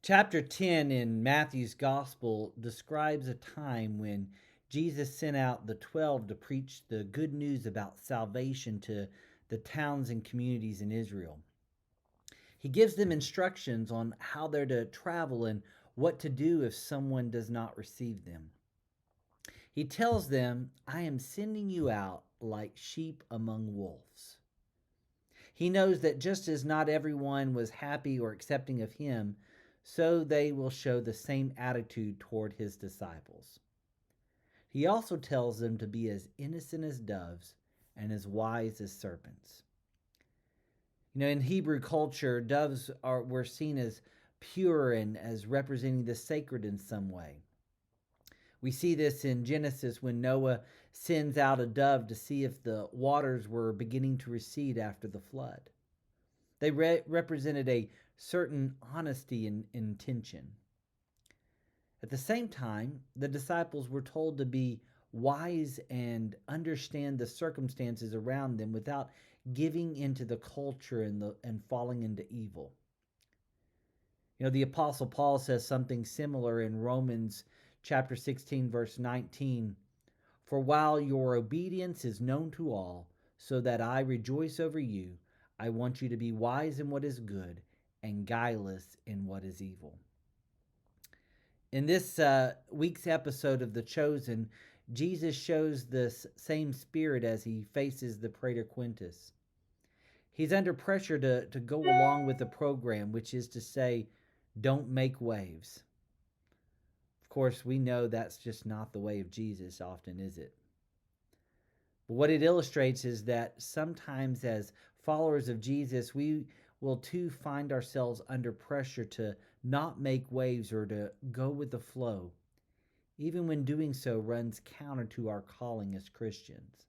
Chapter 10 in Matthew's Gospel describes a time when Jesus sent out the 12 to preach the good news about salvation to the towns and communities in Israel. He gives them instructions on how they're to travel and what to do if someone does not receive them. He tells them, I am sending you out like sheep among wolves. He knows that just as not everyone was happy or accepting of him, so they will show the same attitude toward his disciples. He also tells them to be as innocent as doves and as wise as serpents. In Hebrew culture, doves were seen as pure and as representing the sacred in some way. We see this in Genesis when Noah sends out a dove to see if the waters were beginning to recede after the flood. They represented a certain honesty and intention. At the same time, the disciples were told to be wise and understand the circumstances around them without giving into the culture and falling into evil. The Apostle Paul says something similar in Romans chapter 16, verse 19. For while your obedience is known to all, so that I rejoice over you, I want you to be wise in what is good and guileless in what is evil. In this week's episode of The Chosen, Jesus shows this same spirit as he faces the Praetor Quintus. He's under pressure to go along with the program, which is to say, don't make waves. Of course, we know that's just not the way of Jesus often, is it? But what it illustrates is that sometimes as followers of Jesus, we will too find ourselves under pressure to not make waves or to go with the flow, even when doing so runs counter to our calling as Christians.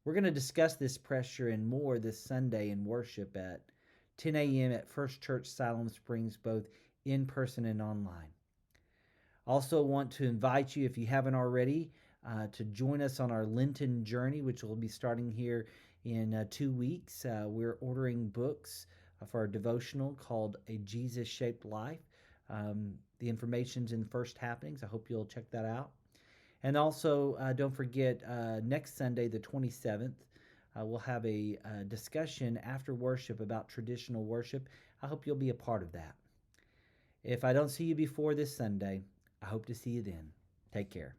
We're going to discuss this pressure and more this Sunday in worship at 10 a.m. at First Church Siloam Springs, both in person and online. Also want to invite you, if you haven't already, to join us on our Lenten journey, which will be starting here in 2 weeks. We're ordering books for our devotional called A Jesus-Shaped Life. The information's in First Happenings. I hope you'll check that out. And also, don't forget, next Sunday, the 27th, we'll have a discussion after worship about traditional worship. I hope you'll be a part of that. If I don't see you before this Sunday, I hope to see you then. Take care.